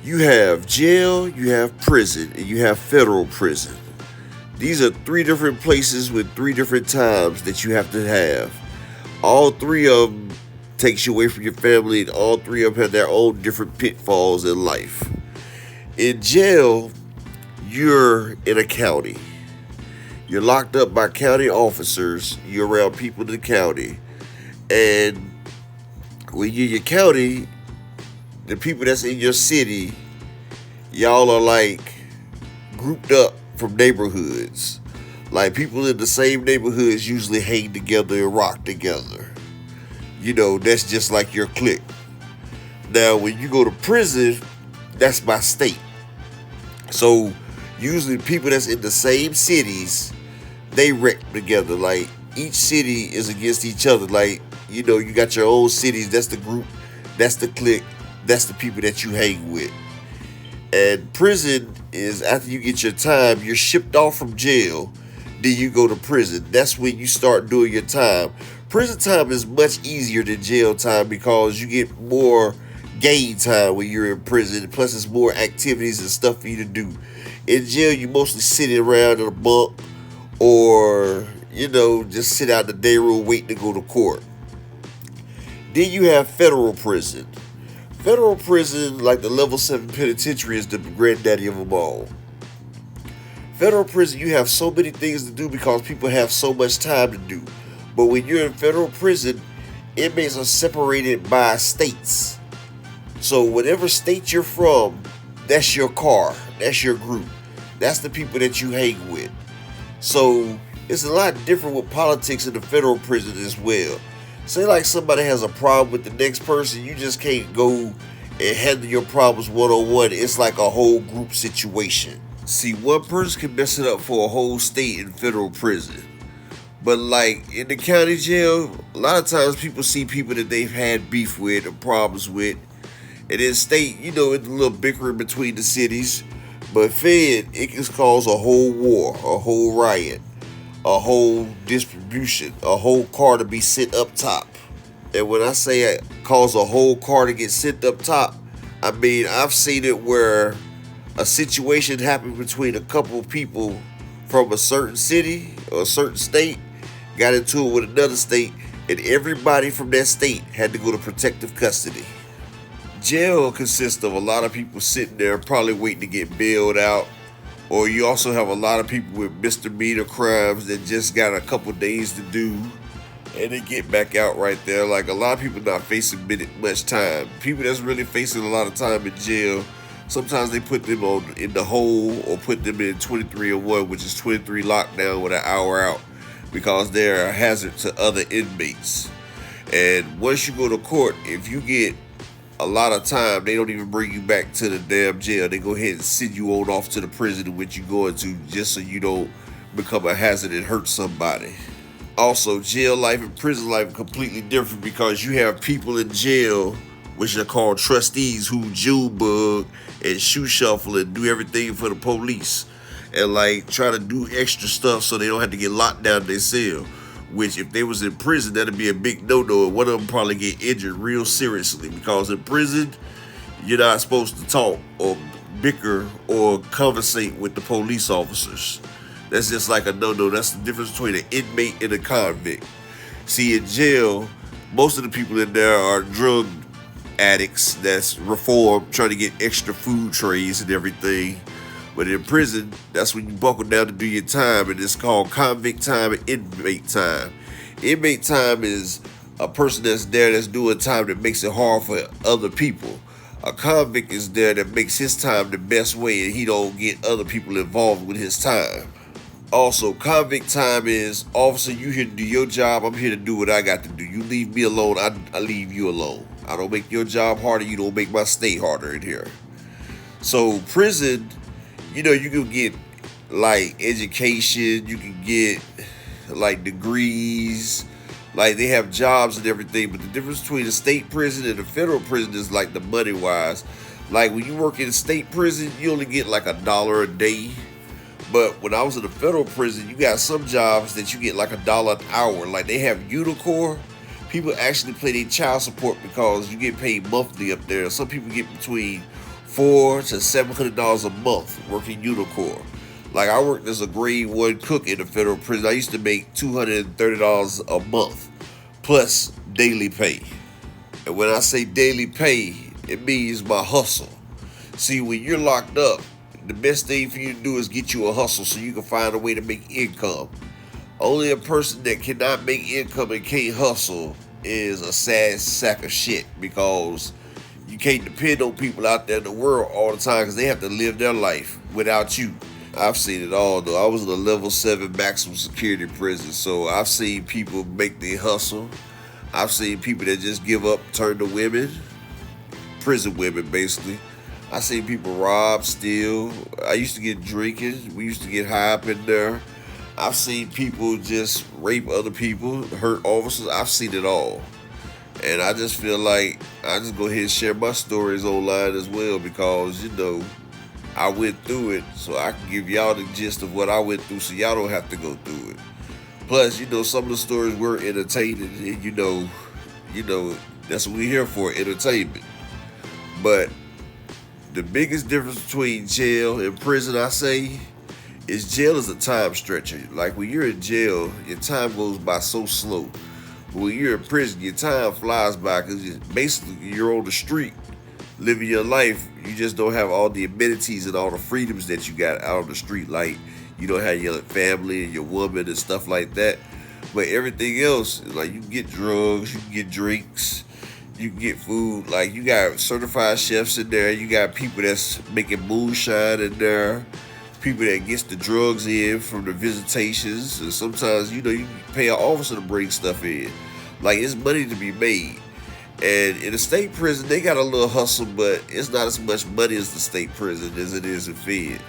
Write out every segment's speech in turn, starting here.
You have jail, you have prison, and you have federal prison. These are three different places with three different times that you have to have. All three of them takes you away from your family, and all three of them have their own different pitfalls in life. In jail, you're in a county. You're locked up by county officers. You're around people in the county. And when you're in your county, the people that's in your city, y'all are like grouped up from neighborhoods. Like people in the same neighborhoods usually hang together and rock together. That's just like your clique. Now, when you go to prison, that's by state. So usually people that's in the same cities, they wreck together. Like each city is against each other. Like, you got your own cities, that's the group, that's the clique, that's the people that you hang with. And prison is after you get your time, you're shipped off from jail, then you go to prison. That's when you start doing your time. Prison time is much easier than jail time because you get more game time when you're in prison. Plus, it's more activities and stuff for you to do. In jail, you mostly sitting around in a bunk or, just sit out in the day room waiting to go to court. Then you have federal prison. Federal prison, like the level 7 penitentiary, is the granddaddy of them all. Federal prison, you have so many things to do because people have so much time to do. But when you're in federal prison, inmates are separated by states. So whatever state you're from, that's your car, that's your group, that's the people that you hang with. So it's a lot different with politics in the federal prison as well. Say like somebody has a problem with the next person, you just can't go and handle your problems one-on-one. It's like a whole group situation. See, one person can mess it up for a whole state in federal prison. But like in the county jail, a lot of times people see people that they've had beef with or problems with. And in state, it's a little bickering between the cities. But fed, it can cause a whole war, a whole riot, a whole distribution, a whole car to be sent up top. And when I say I cause a whole car to get sent up top, I mean I've seen it where a situation happened between a couple of people from a certain city or a certain state, got into it with another state, and everybody from that state had to go to protective custody. Jail consists of a lot of people sitting there probably waiting to get bailed out. Or you also have a lot of people with misdemeanor crimes that just got a couple days to do and they get back out right there. Like a lot of people not facing much time. People that's really facing a lot of time in jail, sometimes they put them in the hole or put them in 2301, which is 23 lockdown with an hour out because they're a hazard to other inmates. And once you go to court, if you get a lot of time, they don't even bring you back to the damn jail. They go ahead and send you on off to the prison in which you going to just so you don't become a hazard and hurt somebody. Also, jail life and prison life are completely different because you have people in jail, which are called trustees, who Junebug and shoe shuffle and do everything for the police and like try to do extra stuff so they don't have to get locked down in their cell. Which if they was in prison, that'd be a big no-no, and one of them probably get injured real seriously because in prison, you're not supposed to talk or bicker or conversate with the police officers. That's just like a no-no. That's the difference between an inmate and a convict. See, in jail, most of the people in there are drug addicts that's reformed, trying to get extra food trays and everything. But in prison, that's when you buckle down to do your time, and it's called convict time and inmate time. Inmate time is a person that's there that's doing time that makes it hard for other people. A convict is there that makes his time the best way and he don't get other people involved with his time. Also, convict time is, officer, you here to do your job, I'm here to do what I got to do. You leave me alone, I leave you alone. I don't make your job harder, you don't make my stay harder in here. So prison, you can get like education, you can get like degrees, like they have jobs and everything, but the difference between the state prison and the federal prison is like the money wise. Like when you work in a state prison, you only get like $1 a day. But when I was in the federal prison, you got some jobs that you get like $1 an hour. Like they have Unicore. People actually pay their child support because you get paid monthly up there. Some people get between $400 to $700 a month working unicorn. Like I worked as a grade 1 cook in the federal prison. I used to make $230 a month plus daily pay. And when I say daily pay, it means my hustle. See, when you're locked up, the best thing for you to do is get you a hustle so you can find a way to make income. Only a person that cannot make income and can't hustle is a sad sack of shit, because you can't depend on people out there in the world all the time because they have to live their life without you. I've seen it all though. I was in a level 7 maximum security prison, so I've seen people make their hustle. I've seen people that just give up, turn to women, prison women basically. I've seen people rob, steal. I used to get drinking. We used to get high up in there. I've seen people just rape other people, hurt officers. I've seen it all. And I just feel like I just go ahead and share my stories online as well, because, I went through it, so I can give y'all the gist of what I went through so y'all don't have to go through it. Plus, some of the stories were entertaining, and that's what we're here for, entertainment. But the biggest difference between jail and prison, I say, is jail is a time stretcher. Like when you're in jail, your time goes by so slow. But when you're in prison, your time flies by because basically you're on the street living your life. You just don't have all the amenities and all the freedoms that you got out on the street. Like you don't have your family and your woman and stuff like that. But everything else, like you can get drugs, you can get drinks, you can get food. Like you got certified chefs in there. You got people that's making moonshine in there. People that gets the drugs in from the visitations. And sometimes, you can pay an officer to bring stuff in. Like it's money to be made. And in the state prison, they got a little hustle, but it's not as much money as the state prison as it is in Fed.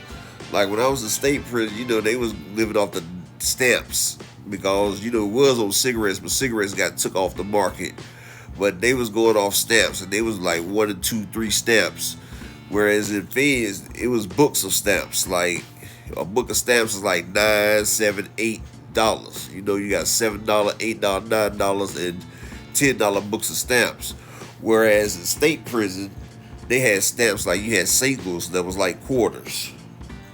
Like when I was in state prison, they was living off the stamps because, it was on cigarettes, but cigarettes got took off the market. But they was going off stamps, and they was like 1 2 3 stamps. Whereas in Feds, it was books of stamps. Like a book of stamps is like $9, $7, $8. You got $7, $8, $9, and $10 books of stamps. Whereas in state prison, they had stamps like you had singles that was like quarters.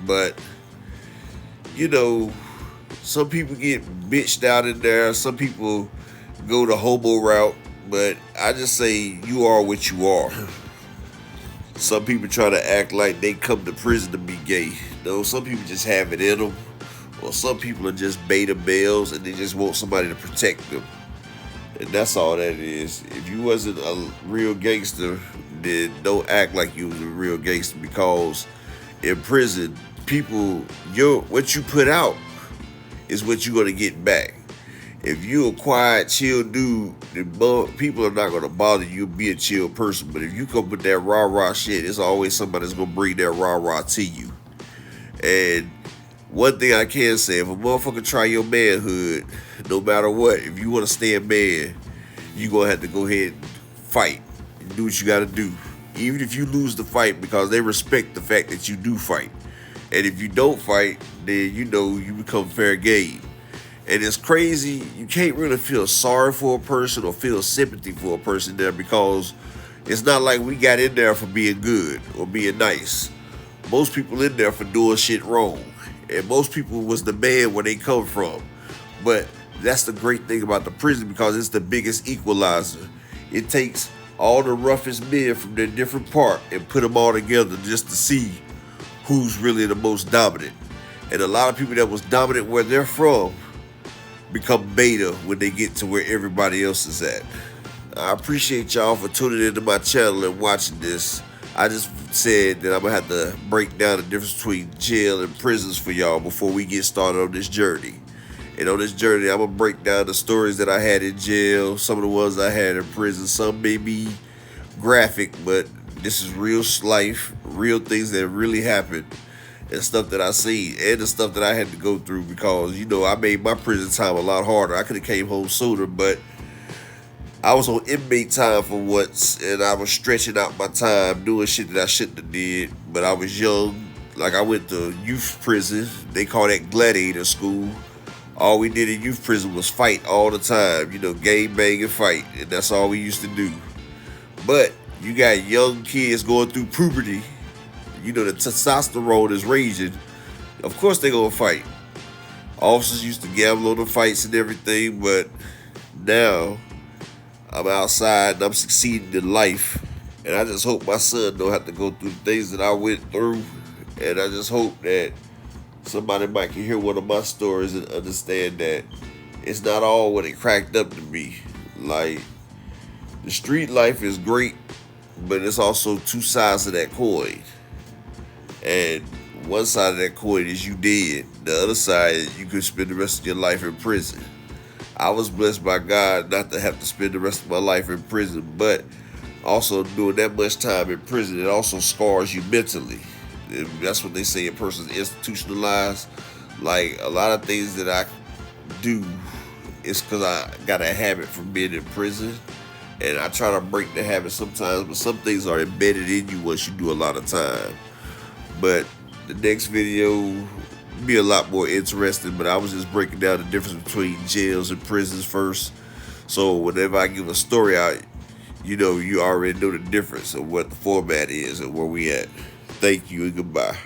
But some people get bitched out in there. Some people go the hobo route. But I just say you are what you are. Some people try to act like they come to prison to be gay. No, some people just have it in them. Or some people are just beta males and they just want somebody to protect them. And that's all that is. If you wasn't a real gangster, then don't act like you was a real gangster, because in prison, what you put out is what you're going to get back. If you a quiet, chill dude, then people are not going to bother you. Be a chill person. But if you come with that rah-rah shit, it's always somebody that's going to bring that rah-rah to you. And one thing I can say, if a motherfucker try your manhood, no matter what, if you want to stay a man, you going to have to go ahead and fight and do what you got to do. Even if you lose the fight, because they respect the fact that you do fight. And if you don't fight, then you become fair game. And it's crazy, you can't really feel sorry for a person or feel sympathy for a person there, because it's not like we got in there for being good or being nice. Most people in there for doing shit wrong. And most people was the man where they come from. But that's the great thing about the prison, because it's the biggest equalizer. It takes all the roughest men from their different part and put them all together just to see who's really the most dominant. And a lot of people that was dominant where they're from become beta when they get to where everybody else is at. I appreciate y'all for tuning into my channel and watching this. I just said that I'm going to have to break down the difference between jail and prisons for y'all before we get started on this journey. And on this journey, I'm going to break down the stories that I had in jail, some of the ones I had in prison. Some may be graphic, but this is real life, real things that really happened. And stuff that I seen, and the stuff that I had to go through, because I made my prison time a lot harder. I could have came home sooner, but I was on inmate time for once, and I was stretching out my time doing shit that I shouldn't have did. But I was young. Like I went to youth prison. They call that gladiator school. All we did in youth prison was fight all the time. Gang bang and fight, and that's all we used to do. But you got young kids going through puberty, the testosterone is raging. Of course they gonna fight. Officers used to gamble on the fights and everything, but now I'm outside and I'm succeeding in life. And I just hope my son don't have to go through the things that I went through. And I just hope that somebody might can hear one of my stories and understand that it's not all what it cracked up to be. Like, the street life is great, but it's also two sides of that coin. And one side of that coin is you dead. The other side, you could spend the rest of your life in prison. I was blessed by God not to have to spend the rest of my life in prison, but also doing that much time in prison, it also scars you mentally. And that's what they say, a person's institutionalized. Like, a lot of things that I do is because I got a habit from being in prison. And I try to break the habit sometimes, but some things are embedded in you once you do a lot of time. But the next video be a lot more interesting, but I was just breaking down the difference between jails and prisons first. So whenever I give a story out, you already know the difference of what the format is and where we at. Thank you and goodbye.